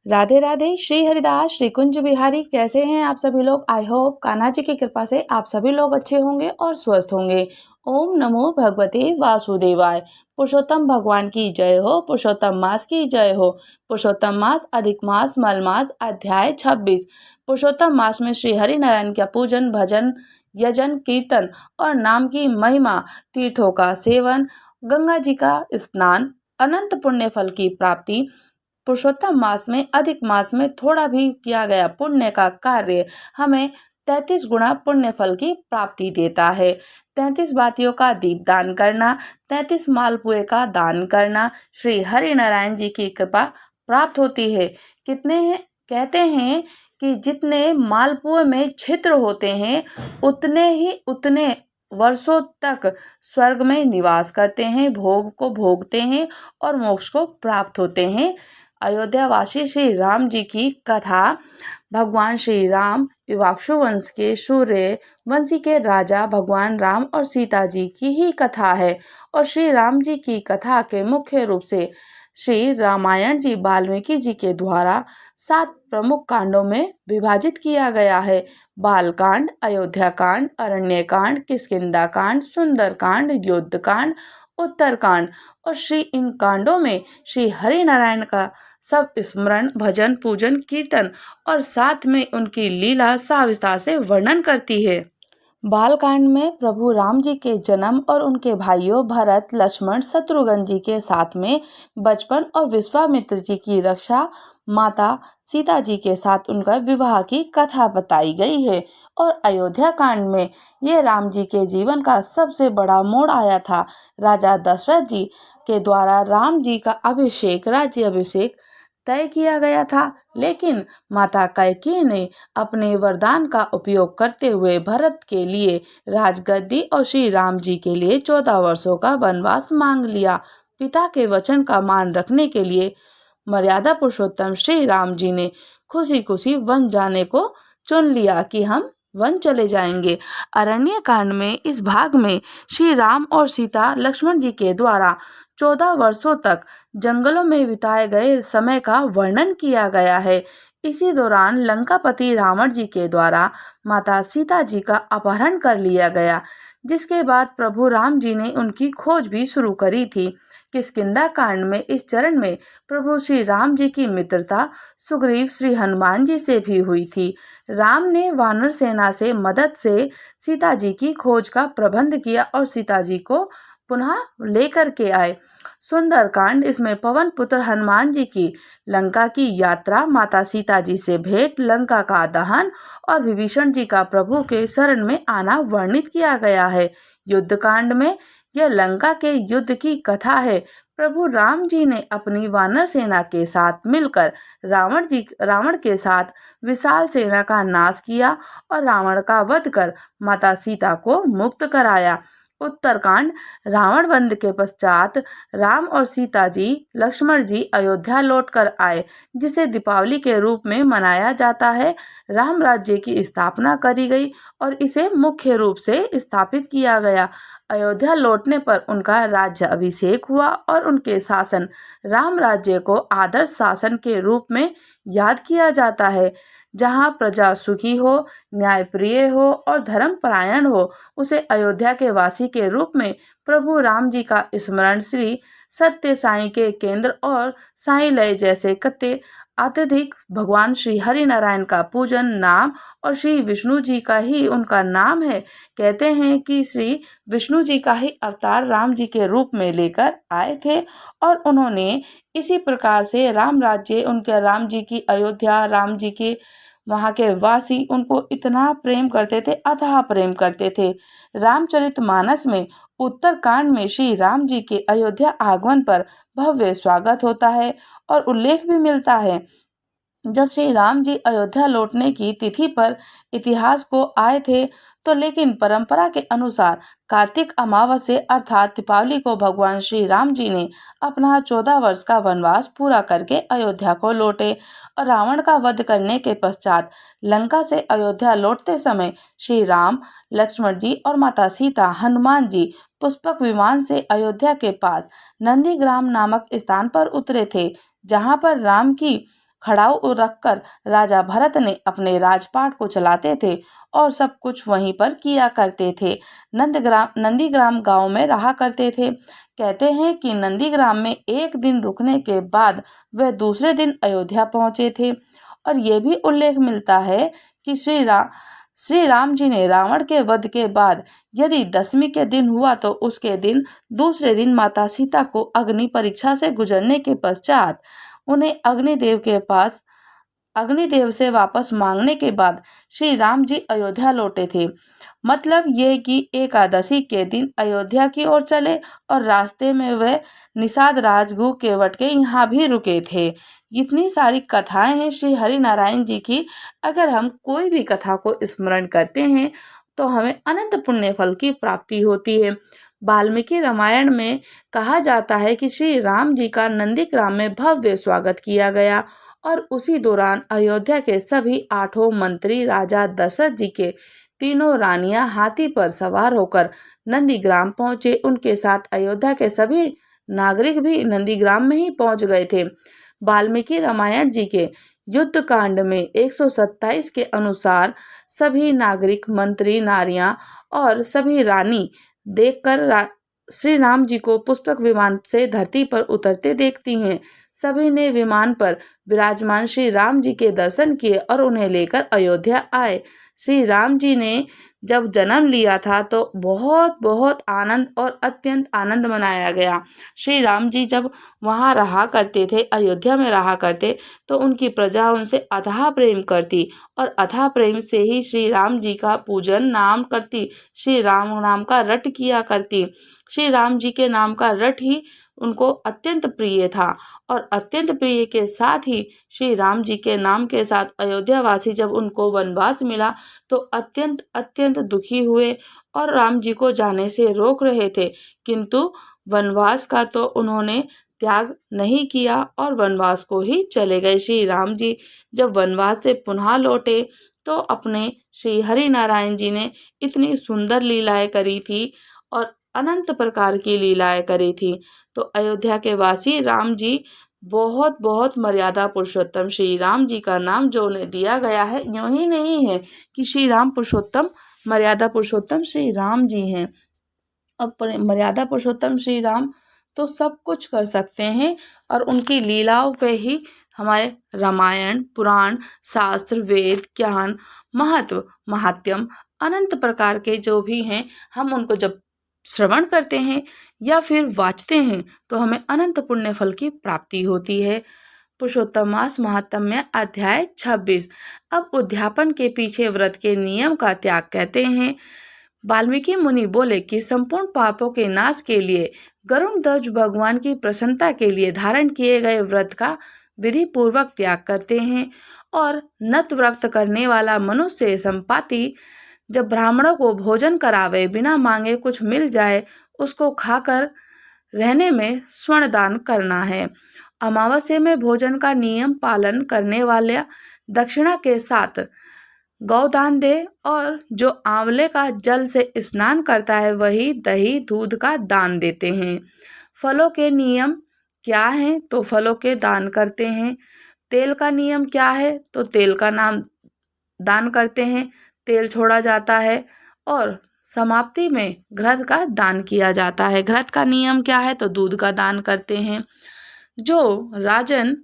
राधे राधे। श्री हरिदास, श्री कुंज बिहारी, कैसे हैं आप सभी लोग। आई होप कान्हा जी की कृपा से आप सभी लोग अच्छे होंगे और स्वस्थ होंगे। ओम नमो भगवते वासुदेवाय। पुरुषोत्तम भगवान की जय हो, पुरुषोत्तम मास की जय हो। पुरुषोत्तम मास, अधिक मास, मल मास, अध्याय 26। पुरुषोत्तम मास में श्री हरि नारायण का पूजन, भजन, यजन, कीर्तन और नाम की महिमा, तीर्थों का सेवन, गंगा जी का स्नान, अनंत पुण्य फल की प्राप्ति। पुरुषोत्तम मास में, अधिक मास में थोड़ा भी किया गया पुण्य का कार्य हमें 33 गुना पुण्य फल की प्राप्ति देता है। 33 बातियों का दीप दान करना, 33 मालपुए का दान करना, श्री हरि नारायण जी की कृपा प्राप्त होती है। कितने हैं, कहते हैं कि जितने मालपुए में छिद्र होते हैं उतने वर्षों तक स्वर्ग में निवास करते हैं, भोग को भोगते हैं और मोक्ष को प्राप्त होते हैं। अयोध्यावासी श्री राम जी की कथा। भगवान श्री राम इक्ष्वाकु वंश के सूर्य वंशी के राजा भगवान राम और सीता जी की ही कथा है। और श्री राम जी की कथा के मुख्य रूप से श्री रामायण जी वाल्मीकि जी के द्वारा 7 प्रमुख कांडों में विभाजित किया गया है। बालकांड, अयोध्या कांड, अरण्य कांड, किष्किंधा कांड, सुंदर कांड, युद्ध कांड, उत्तरकांड। और श्री इन कांडों में श्री हरि नारायण का सब स्मरण, भजन, पूजन, कीर्तन और साथ में उनकी लीला सविस्तार से वर्णन करती है। बालकांड में प्रभु राम जी के जन्म और उनके भाइयों भरत, लक्ष्मण, शत्रुघ्न जी के साथ में बचपन और विश्वामित्र जी की रक्षा, माता सीता जी के साथ उनका विवाह की कथा बताई गई है। और अयोध्या कांड में ये राम जी के जीवन का सबसे बड़ा मोड़ आया था। राजा दशरथ जी के द्वारा राम जी का अभिषेक, राज्य अभिषेक तय किया गया था, लेकिन माता कैकेयी ने अपने वरदान का उपयोग करते हुए भरत के लिए राजगद्दी और श्री राम जी के लिए 14 वर्षों का वनवास मांग लिया। पिता के वचन का मान रखने के लिए मर्यादा पुरुषोत्तम श्री राम जी ने खुशी खुशी वन जाने को चुन लिया कि हम वन चले जाएंगे। अरण्य कांड में इस भाग में श्री राम और सीता लक्ष्मण जी के द्वारा 14 वर्षों तक जंगलों में बिताए गए समय का वर्णन किया गया है। इसी दौरान लंकापति रावण जी के द्वारा माता सीता जी का अपहरण कर लिया गया, जिसके बाद प्रभु राम जी ने उनकी खोज भी शुरू करी थी। किष्किंधा कांड में इस चरण में प्रभु श्री राम जी की मित्रता सुग्रीव श्री हनुमान जी से भी हुई थी। राम ने वानर सेना से मदद से सीता जी की खोज का प्रबंध किया और सीता जी को पुनः लेकर के आए। सुंदरकांड, इसमें पवन पुत्र हनुमान जी की लंका की यात्रा, माता सीता जी से भेंट, लंका का दहन और विभीषण जी का प्रभु के शरण में आना वर्णित किया गया है। युद्ध कांड में यह लंका के युद्ध की कथा है। प्रभु राम जी ने अपनी वानर सेना के साथ मिलकर रावण के साथ विशाल सेना का नाश किया और रावण का वध कर माता सीता को मुक्त कराया। उत्तरकांड, रावण वध के पश्चात राम और सीता जी, लक्ष्मण जी अयोध्या लौटकर आए, जिसे दीपावली के रूप में मनाया जाता है। राम राज्य की स्थापना करी गई और इसे मुख्य रूप से स्थापित किया गया। अयोध्या लौटने पर उनका राज्य अभिषेक हुआ और उनके शासन, राम राज्य को आदर्श शासन के रूप में याद किया जाता है। जहाँ प्रजा सुखी हो, न्यायप्रिय हो और धर्मपरायण हो, उसे अयोध्या के वासी के रूप में प्रभु राम जी का स्मरण, श्री सत्य साई के केंद्र और साई लय जैसे कत्ते अत्यधिक भगवान श्री हरि नारायण का पूजन, नाम और श्री विष्णु जी का ही उनका नाम है। कहते हैं कि श्री विष्णु जी का ही अवतार राम जी के रूप में लेकर आए थे और उन्होंने इसी प्रकार से राम राज्य, उनके राम जी की अयोध्या, राम जी के वहाँ के वासी उनको इतना प्रेम करते थे, अथाह प्रेम करते थे। रामचरितमानस में उत्तरकांड में श्री राम जी के अयोध्या आगमन पर भव्य स्वागत होता है और उल्लेख भी मिलता है। जब श्री राम जी अयोध्या लौटने की तिथि पर इतिहास को आए थे, तो लेकिन परंपरा के अनुसार कार्तिक अमावस्या अर्थात दीपावली को भगवान श्री राम जी ने अपना 14 वर्ष का वनवास पूरा करके अयोध्या को लौटे और रावण का वध करने के पश्चात लंका से अयोध्या लौटते समय श्री राम, लक्ष्मण जी और माता सीता, हनुमान जी पुष्पक विमान से अयोध्या के पास नंदीग्राम नामक स्थान पर उतरे थे, जहाँ पर राम की खड़ाऊ रखकर राजा भरत ने अपने राजपाट को चलाते थे और सब कुछ वहीं पर किया करते थे। नंदीग्राम गांव में रहा करते थे। कहते हैं कि नंदीग्राम में एक दिन रुकने के बाद वह दूसरे दिन अयोध्या पहुंचे थे। और ये भी उल्लेख मिलता है कि श्री राम जी ने रावण के वध के बाद यदि दशमी के दिन हुआ तो उसके दिन दूसरे दिन माता सीता को अग्नि परीक्षा से गुजरने के पश्चात उन्हें अग्निदेव से वापस मांगने के बाद श्री राम जी अयोध्या लौटे थे। मतलब ये कि एकादशी के दिन अयोध्या की ओर चले और रास्ते में वह निषाद राजगुह केवट के यहाँ भी रुके थे। इतनी सारी कथाएं हैं श्री हरि नारायण जी की। अगर हम कोई भी कथा को स्मरण करते हैं तो हमें अनंत पुण्य फल की प्राप्ति होती है। वाल्मीकि रामायण में कहा जाता है कि श्री राम जी का नंदीग्राम में भव्य स्वागत किया गया और उसी दौरान अयोध्या के सभी 8 मंत्री राजा दशरथ जी के 3 रानियां हाथी पर सवार होकर नंदीग्राम पहुंचे। उनके साथ अयोध्या के सभी नागरिक भी नंदीग्राम में ही पहुंच गए थे। वाल्मीकि रामायण जी के युद्ध कांड में 127 के अनुसार सभी नागरिक, मंत्री, नारियां और सभी रानी देखकर श्री राम जी को पुष्पक विमान से धरती पर उतरते देखती हैं। सभी ने विमान पर विराजमान श्री राम जी के दर्शन किए और उन्हें लेकर अयोध्या आए। श्री राम जी ने जब जन्म लिया था तो बहुत बहुत आनंद और अत्यंत आनंद मनाया गया। श्री राम जी जब वहाँ रहा करते थे, अयोध्या में रहा करते, तो उनकी प्रजा उनसे अथाह प्रेम करती और अथाह प्रेम से ही श्री राम जी का पूजन नाम करती, श्री राम नाम का रट किया करती। श्री राम जी के नाम का रट ही उनको अत्यंत प्रिय था और अत्यंत प्रिय के साथ ही श्री राम जी के नाम के साथ अयोध्या वासी जब उनको वनवास मिला तो अत्यंत अत्यंत दुखी हुए और राम जी को जाने से रोक रहे थे, किंतु वनवास का तो उन्होंने त्याग नहीं किया और वनवास को ही चले गए। श्री राम जी जब वनवास से पुनः लौटे तो अपने श्री हरि नारायण जी ने इतनी सुंदर लीलाएं करी थी और अनंत प्रकार की लीलाएं करी थी। तो अयोध्या के वासी राम जी बहुत बहुत मर्यादा पुरुषोत्तम श्री राम जी का नाम जो उन्हें दिया गया है, यूं ही नहीं है कि श्री राम पुरुषोत्तम, मर्यादा पुरुषोत्तम श्री राम जी हैं। अब मर्यादा पुरुषोत्तम श्री राम तो सब कुछ कर सकते हैं और उनकी लीलाओं पे ही हमारे रामायण, पुराण, शास्त्र, वेद, ज्ञान, महत्व, महात्म्यम, अनंत प्रकार के जो भी हैं, हम उनको जब श्रवण करते हैं या फिर वाचते हैं तो हमें अनंत पुण्य फल की प्राप्ति होती है। पुरुषोत्तम मास महात्म्य अध्याय 26। अब उद्यापन के पीछे व्रत के नियम का त्याग कहते हैं। वाल्मीकि मुनि बोले कि संपूर्ण पापों के नाश के लिए गरुण ध्वज भगवान की प्रसन्नता के लिए धारण किए गए व्रत का विधि पूर्वक त्याग करते हैं और नत व्रत करने वाला मनुष्य संपाति जब ब्राह्मणों को भोजन करावे, बिना मांगे कुछ मिल जाए उसको खाकर रहने में स्वर्ण दान करना है। अमावस्या में भोजन का नियम पालन करने वाले दक्षिणा के साथ गौदान दे और जो आंवले का जल से स्नान करता है वही दही दूध का दान देते हैं। फलों के नियम क्या है तो फलों के दान करते हैं। तेल का नियम क्या है तो तेल का नाम दान करते हैं, तेल छोड़ा जाता है। और समाप्ति में घृत का दान किया जाता है। घृत का नियम क्या है तो दूध का दान करते हैं। जो राजन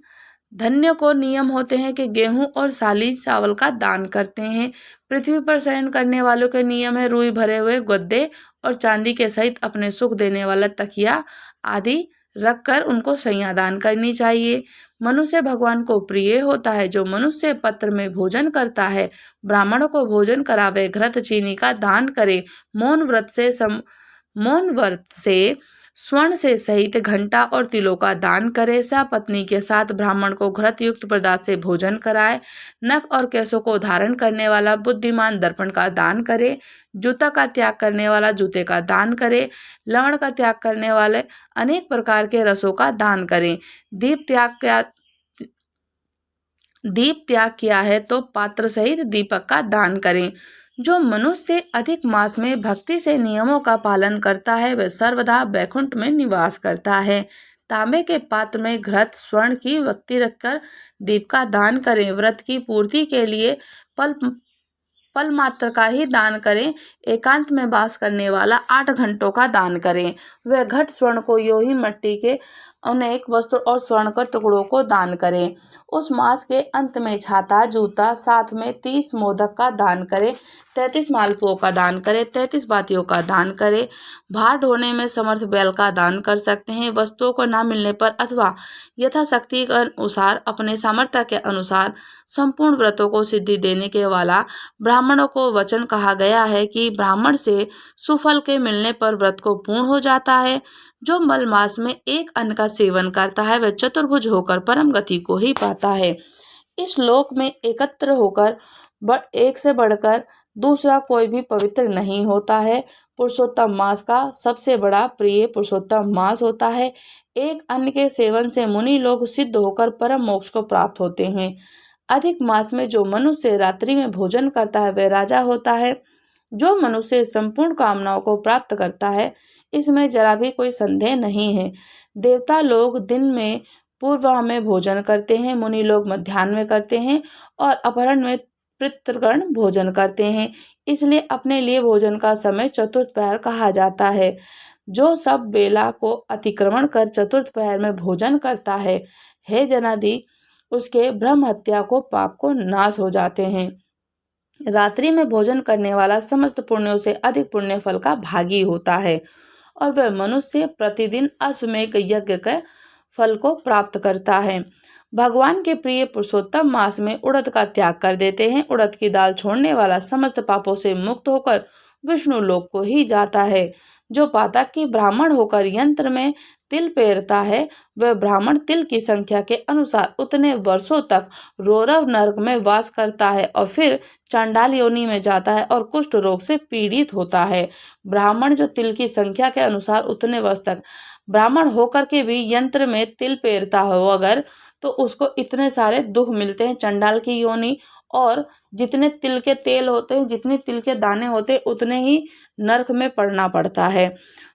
धन्य को नियम होते हैं कि गेहूं और साली चावल का दान करते हैं। पृथ्वी पर शयन करने वालों के नियम है रुई भरे हुए गद्दे और चांदी के सहित अपने सुख देने वाला तकिया आदि रखकर उनको शैया दान करनी चाहिए। मनुष्य भगवान को प्रिय होता है। जो मनुष्य पत्र में भोजन करता है, ब्राह्मणों को भोजन करावे, घृत चीनी का दान करे, मौन व्रत से स्वर्ण से सहित घंटा और तिलों का दान करे, सपत्नी के साथ ब्राह्मण को घृत युक्त पदार्थ से भोजन कराए, नख और केसों को धारण करने वाला बुद्धिमान दर्पण का दान करे, जूता का त्याग करने वाला जूते का दान करे, लवण का त्याग करने वाले अनेक प्रकार के रसों का दान करें। दीप त्याग किया है तो पात्र सहित दीपक का दान करें। जो मनुष्य अधिक मास में भक्ति से नियमों का पालन करता है वह सर्वदा वैकुंठ में निवास करता है। तांबे के पात्र में घृत स्वर्ण की वक्ति रखकर दीप का दान करें। व्रत की पूर्ति के लिए पल पल मात्र का ही दान करें। एकांत में वास करने वाला 8 घंटों का दान करें। वह घट स्वर्ण को यूं ही मिट्टी के अनेक वस्त्र और स्वर्ण के टुकड़ों को दान करें। उस मास के अंत में छाता जूता साथ में 30 मोदक का दान करें, 33 मालपुओं का दान करें, 33 बातियों का दान करें। भार ढोने में समर्थ बैल का दान कर सकते हैं। वस्तुओं को न मिलने पर अथवा यथाशक्ति के अनुसार अपने सामर्थ्य के अनुसार संपूर्ण व्रतों को सिद्धि देने के वाला ब्राह्मणों को वचन कहा गया है कि ब्राह्मण से सुफल के मिलने पर व्रत को पूर्ण हो जाता है। जो मल मास में एक अन्न का सेवन करता है वह चतुर्भुज होकर परम गति को ही पाता है। इस लोक में एकत्र होकर एक से बढ़कर दूसरा कोई भी पवित्र नहीं होता है। पुरुषोत्तम मास का सबसे बड़ा प्रिय पुरुषोत्तम मास होता है। एक अन्न के सेवन से मुनि लोग सिद्ध होकर परम मोक्ष को प्राप्त होते हैं। अधिक मास में जो मनुष्य रात्रि में भोजन करता है वह राजा होता है। जो मनुष्य संपूर्ण कामनाओं को प्राप्त करता है इसमें जरा भी कोई संदेह नहीं है। देवता लोग दिन में पूर्वाह में भोजन करते हैं, मुनि लोग मध्याह्न में करते हैं और अपराह्न में पितृगण भोजन करते हैं। इसलिए अपने लिए भोजन का समय चतुर्थ पहर कहा जाता है। जो सब बेला को अतिक्रमण कर चतुर्थ पहर में भोजन करता है, हे जनादि, उसके ब्रह्म हत्या को पाप को नाश हो जाते हैं। रात्रि में भोजन करने वाला समस्त पुण्यों से अधिक पुण्य फल का भागी होता है और वह मनुष्य प्रतिदिन अश्वमेध यज्ञ के फल को प्राप्त करता है। भगवान के प्रिय पुरुषोत्तम मास में उड़द का त्याग कर देते हैं। उड़द की दाल छोड़ने वाला समस्त पापों से मुक्त होकर विष्णु लोक को ही जाता है। जो पातक की ब्राह्मण होकर यंत्र में तिल पेरता है वह ब्राह्मण तिल की संख्या के अनुसार उतने वर्षों तक रौरव नरक में वास करता है और फिर चांडाल योनि में जाता है और कुष्ठ रोग से पीड़ित होता है। ब्राह्मण जो तिल की संख्या के अनुसार उतने वर्ष तक ब्राह्मण होकर के भी यंत्र में तिल पेरता हो अगर, तो उसको इतने सारे दुख मिलते हैं चंडाल की योनि, और जितने तिल के तेल होते हैं, जितने तिल के दाने होते हैं, उतने ही नरक में पड़ना पड़ता है।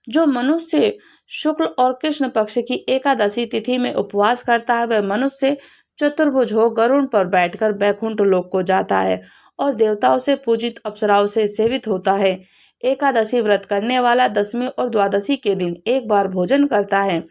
जो मनुष्य शुक्ल और कृष्ण पक्ष की एकादशी तिथि में उपवास करता है वह मनुष्य चतुर्भुज हो गरुड़ पर बैठकर बैकुंठ लोक को जाता है और देवताओं से पूजित अप्सराओं से सेवित होता है। एकादशी व्रत करने वाला दशमी और द्वादशी के दिन एक बार भोजन करता है।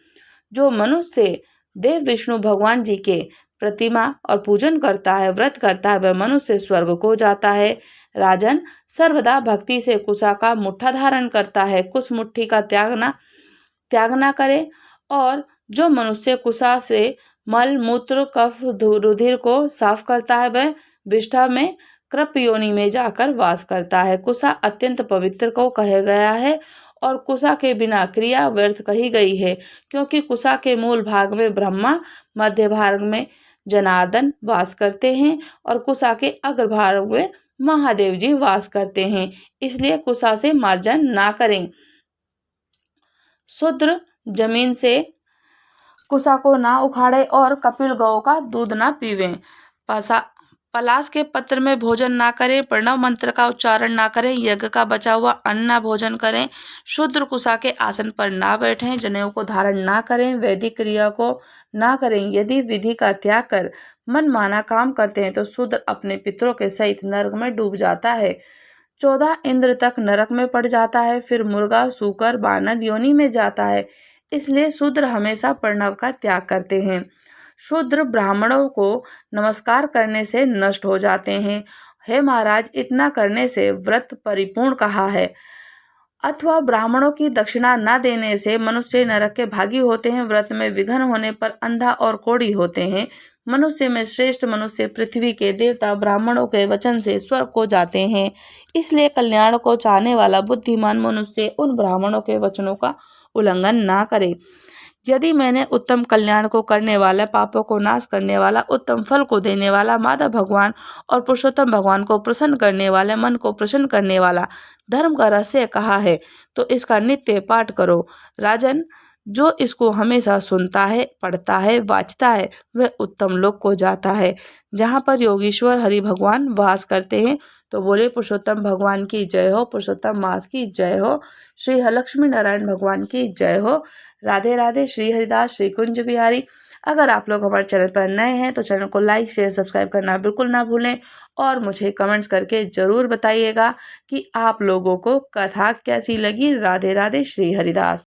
जो मनुष्य देव विष्णु भगवान जी के प्रतिमा और पूजन करता है, व्रत करता है, वह मनुष्य स्वर्ग को जाता है। राजन, सर्वदा भक्ति से कुशा का मुट्ठा धारण करता है, कुश मुट्ठी का त्याग ना करे। और जो मनुष्य कुशा से मल मूत्र कफ रुधिर को साफ करता है वह विष्ठा में कृप योनि में जाकर वास करता है। कुशा अत्यंत पवित्र को कहा गया है और कुशा के बिना क्रिया व्यर्थ कही गई है, क्योंकि कुशा के मूल भाग में ब्रह्मा, मध्य भाग में जनार्दन वास करते हैं और कुशा के अग्रभाग में महादेव जी वास करते हैं। इसलिए कुशा से मार्जन ना करें। शूद्र जमीन से कुशा को ना उखाड़े और कपिल गौ का दूध ना पीवें। पलाश के पत्र में भोजन ना करें, प्रणव मंत्र का उच्चारण ना करें, यज्ञ का बचा हुआ अन्न ना भोजन करें, शूद्र कुशा के आसन पर ना बैठें, जनेऊ को धारण ना करें, वैदिक क्रिया को ना करें। यदि विधि का त्याग कर मन माना काम करते हैं तो शूद्र अपने पितरों के सहित नरक में डूब जाता है। 14 इंद्र तक नरक में पड़ जाता है, फिर मुर्गा, सूकर, बानर योनि में जाता है। इसलिए शूद्र हमेशा प्रणव का त्याग करते हैं। शूद्र ब्राह्मणों को नमस्कार करने से नष्ट हो जाते हैं। हे महाराज, इतना करने से व्रत परिपूर्ण कहा है। अथवा ब्राह्मणों की दक्षिणा न देने से मनुष्य नरक के भागी होते हैं। व्रत में विघ्न होने पर अंधा और कोढ़ी होते हैं। मनुष्य में श्रेष्ठ मनुष्य पृथ्वी के देवता ब्राह्मणों के वचन से स्वर्ग को जाते हैं। इसलिए कल्याण को चाहने वाला बुद्धिमान मनुष्य उन ब्राह्मणों के वचनों का उल्लंघन ना करे। यदि मैंने उत्तम कल्याण को करने वाला, पापों को नाश करने वाला, उत्तम फल को देने वाला, माधव भगवान और पुरुषोत्तम भगवान को प्रसन्न करने वाले, मन को प्रसन्न करने वाला धर्म का रहस्य कहा है तो इसका नित्य पाठ करो। राजन, जो इसको हमेशा सुनता है, पढ़ता है, वाचता है, वह उत्तम लोक को जाता है, जहाँ पर योगीश्वर हरि भगवान वास करते हैं। तो बोले पुरुषोत्तम भगवान की जय हो, पुरुषोत्तम मास की जय हो, श्री लक्ष्मी नारायण भगवान की जय हो। राधे राधे। श्री हरिदास श्री कुंज बिहारी। अगर आप लोग हमारे चैनल पर नए हैं तो चैनल को लाइक शेयर सब्सक्राइब करना बिल्कुल ना भूलें और मुझे कमेंट्स करके ज़रूर बताइएगा कि आप लोगों को कथा कैसी लगी। राधे राधे। श्री हरिदास।